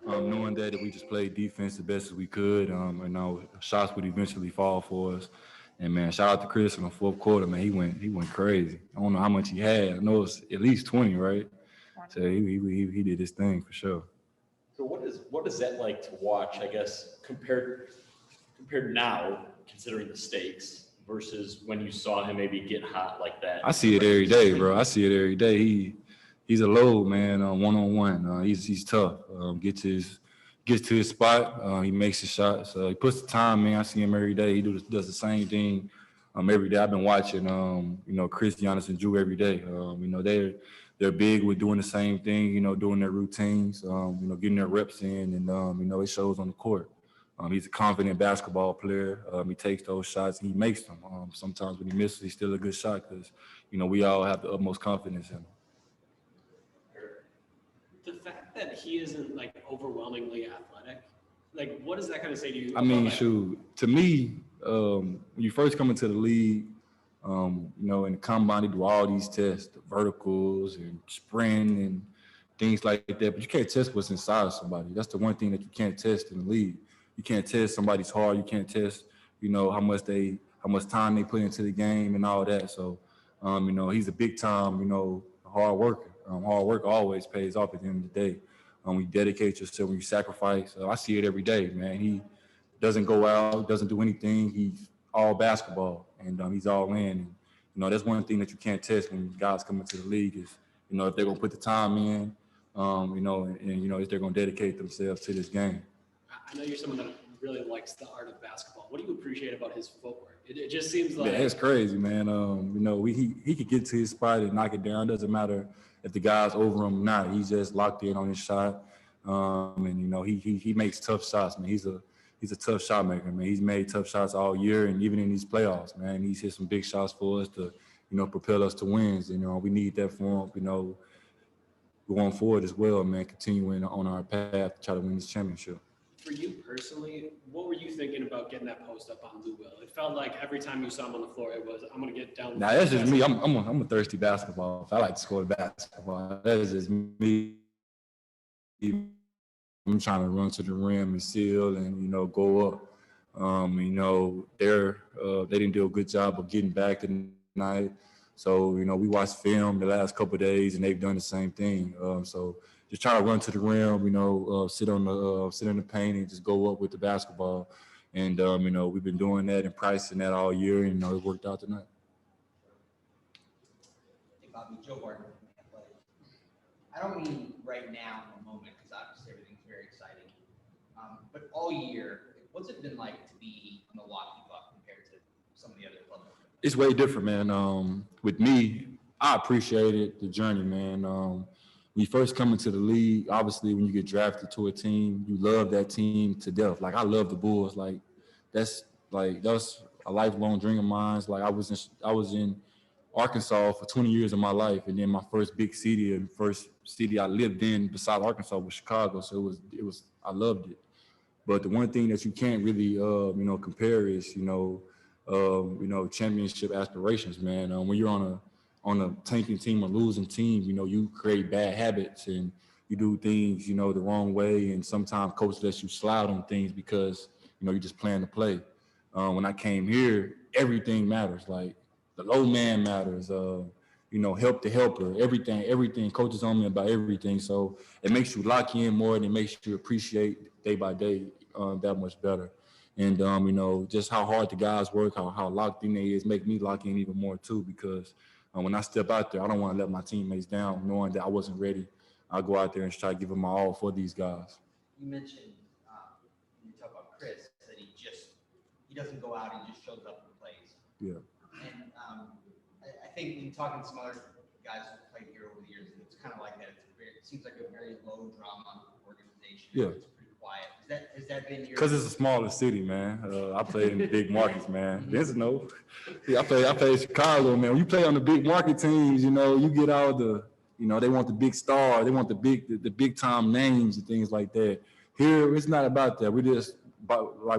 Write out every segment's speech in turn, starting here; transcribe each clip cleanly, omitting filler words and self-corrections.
knowing that we just played defense the best as we could. And now shots would eventually fall for us. And man, shout out to Khris in the fourth quarter. Man, he went crazy. I don't know how much he had. I know it's at least 20, right? So he did his thing for sure. So what is that like to watch? I guess compared now, considering the stakes, versus when you saw him maybe get hot like that. I see it every day, bro. I see it every day. He's a load man, 1-on-1. He's tough. Gets to his spot. He makes his shots. He puts the time in. I see him every day. He does the same thing every day. I've been watching Khris, Giannis, and Drew every day. They're big with doing the same thing. Doing their routines. Getting their reps in, and it shows on the court. He's a confident basketball player. He takes those shots and he makes them. Sometimes when he misses, he's still a good shot because, we all have the utmost confidence in him. The fact that he isn't like overwhelmingly athletic, like what does that kind of say to you? I mean, shoot, to me, when you first come into the league, in the combine, they do all these tests, the verticals and sprint and things like that. But you can't test what's inside of somebody. That's the one thing that you can't test in the league. You can't test somebody's heart. You can't test, how much time they put into the game and all that. So, he's a big time, hard worker. Hard work always pays off at the end of the day. When you dedicate yourself, when you sacrifice. I see it every day, man. He doesn't go out, doesn't do anything. He's all basketball, and he's all in. And, that's one thing that you can't test when guys come into the league is, if they're going to put the time in, if they're going to dedicate themselves to this game. I know you're someone that really likes the art of basketball. What do you appreciate about his footwork? It just seems like... Yeah, it's crazy, man. He could get to his spot and knock it down. It doesn't matter if the guy's over him or not. He's just locked in on his shot. He makes tough shots, man. He's a tough shot maker, man. He's made tough shots all year and even in these playoffs, man. He's hit some big shots for us to, propel us to wins. We need that for him, going forward as well, man, continuing on our path to try to win this championship. For you personally, what were you thinking about getting that post up on Lou Will? It felt like every time you saw him on the floor, it was, I'm going to get down. Now, that's just me. I'm a thirsty basketball. I like to score basketball. That's just me. I'm trying to run to the rim and seal and, go up. They didn't do a good job of getting back tonight. So, we watched film the last couple of days, and they've done the same thing. So just try to run to the rim, sit in the paint and just go up with the basketball. And, we've been doing that and pricing that all year, and, it worked out tonight. Hey, Bobby, Joe Barton from Athletic. I don't mean right now in the moment, because obviously everything's very exciting. But all year, what's it been like to be a Milwaukee Buck compared to some of the other clubs? It's way different, man. With me, I appreciated the journey, man. When you first come into the league, obviously when you get drafted to a team, you love that team to death. Like I love the Bulls. That's a lifelong dream of mine. Like I was in Arkansas for 20 years of my life, and then my first big city and first city I lived in besides Arkansas was Chicago. So it was I loved it. But the one thing that you can't really compare is championship aspirations, man. When you're on a tanking team or losing team, you create bad habits and you do things, the wrong way. And sometimes coach lets you slide on things because, you're just playing to play. When I came here, everything matters. Like the low man matters, help the helper, everything. Coach is on me about everything. So it makes you lock in more and it makes you appreciate day by day that much better. And, just how hard the guys work, how locked in they is, make me lock in even more too because when I step out there, I don't want to let my teammates down, knowing that I wasn't ready. I'll go out there and try to give them my all for these guys. You mentioned when you talk about Khris that he doesn't go out and just shows up and plays. Yeah. And I think when talking to some other guys who played here over the years, it's kind of like that. It seems like a very low drama organization. Yeah. It's pretty quiet. Has that been your? Because it's a smaller city, man. I played in the big markets, man. Vince know. I played in Chicago, man. When you play on the big market teams, you get all the, they want the big star, they want the big time names and things like that. Here, it's not about that. We're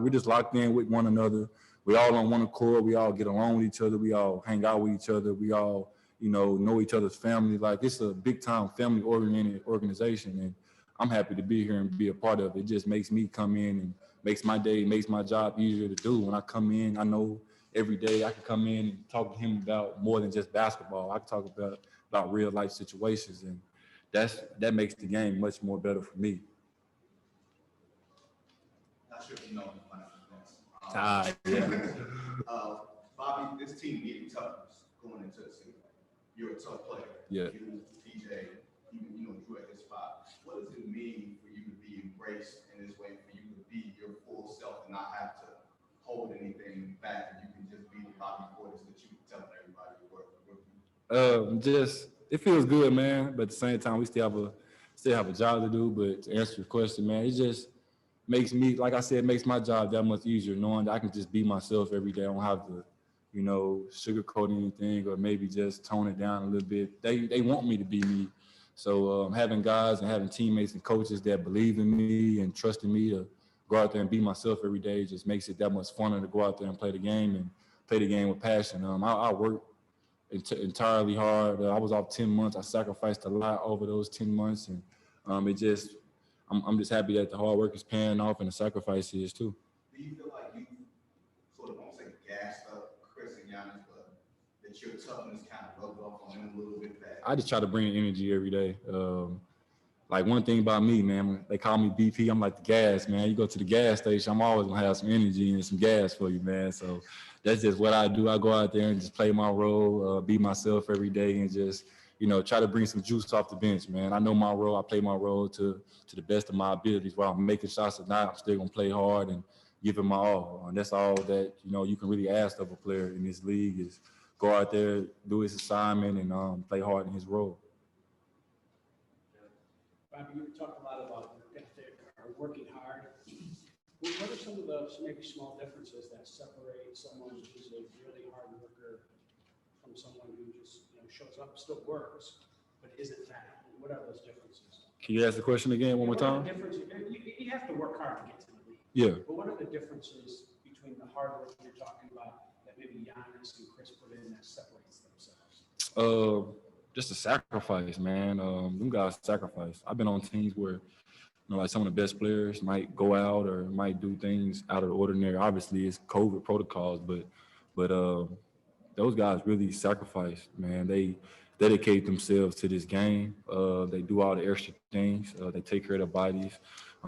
just locked in with one another. We all on one accord. We all get along with each other. We all hang out with each other. We all, know each other's family. Like it's a big time family oriented organization, and I'm happy to be here and be a part of it. It just makes me come in and makes my day, makes my job easier to do. When I come in, I know every day I can come in and talk to him about more than just basketball. I can talk about real life situations, and that makes the game much more better for me. Not sure if you know my next. Yeah. Bobby, this team needed toughness going into the season. You're a tough player. Yeah. You, TJ, even Drew at his spot. What does it mean for you to be embraced in this way, for you to be your full self and not have to hold anything back, and you can just be the Bobby Portis that you telling everybody to work with? Just it feels good, man. But at the same time, we still have a job to do. But to answer your question, man, it just makes me, like I said, makes my job that much easier, knowing that I can just be myself every day. I don't have to, sugarcoat anything or maybe just tone it down a little bit. They want me to be me. So having guys and having teammates and coaches that believe in me and trust in me to go out there and be myself every day just makes it that much funner to go out there and play the game and play the game with passion. I work entirely hard. I was off 10 months. I sacrificed a lot over those 10 months, and I'm just happy that the hard work is paying off and the sacrifice is too. Do you feel like you sort of, I won't say gassed up Khris and Giannis, but that your toughness kind of rubbed off on them a little bit? I just try to bring energy every day. Like one thing about me, man, they call me BP. I'm like the gas, man. You go to the gas station, I'm always gonna have some energy and some gas for you, man. So that's just what I do. I go out there and just play my role, be myself every day, and just try to bring some juice off the bench, man. I know my role. I play my role to the best of my abilities. While I'm making shots or not, I'm still gonna play hard and give it my all. And that's all that you can really ask of a player in this league is go out there, do his assignment, and play hard in his role. Bobby, you talked a lot about work ethic or working hard. What are some of the maybe small differences that separate someone who's a really hard worker from someone who just shows up, still works, but isn't that? What are those differences? Can you ask the question again one more time? You have to work hard to get to the league. Yeah. But what are the differences between the hard work you're talking about that maybe Giannis and Khris put in that separates themselves? Just a sacrifice, man. Them guys sacrifice. I've been on teams where, like some of the best players might go out or might do things out of the ordinary. Obviously, it's COVID protocols, but those guys really sacrifice, man. They dedicate themselves to this game. They do all the extra things. They take care of their bodies.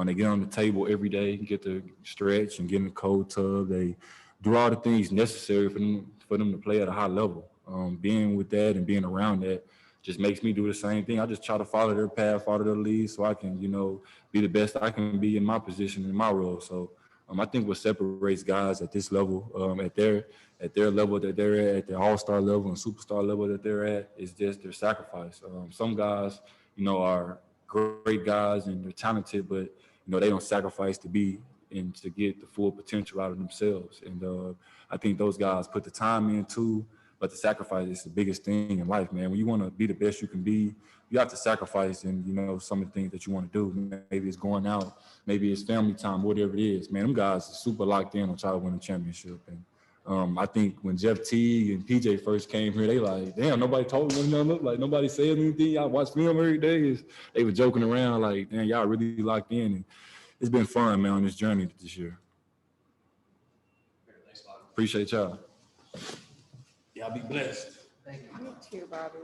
They get on the table every day, get to stretch and get in the cold tub. They do all the things necessary for them to play at a high level. Being with that and being around that just makes me do the same thing. I just try to follow their path, follow their lead, so I can, be the best I can be in my position, in my role. So I think what separates guys at this level, at their level that they're at their all-star level and superstar level that they're at, is just their sacrifice. Some guys, are great guys and they're talented, but they don't sacrifice to be and to get the full potential out of themselves. And I think those guys put the time in too. But the sacrifice is the biggest thing in life, man. When you want to be the best you can be, you have to sacrifice and, some of the things that you want to do. Maybe it's going out, maybe it's family time, whatever it is. Man, them guys are super locked in on trying to win a championship. And I think when Jeff Teague and PJ first came here, they like, damn, nobody told me nothing. Like, nobody said anything. Y'all watch film every day. They were joking around like, damn, y'all really locked in. And it's been fun, man, on this journey this year. Appreciate y'all. Y'all be blessed. Thank you. Me too, Bobby.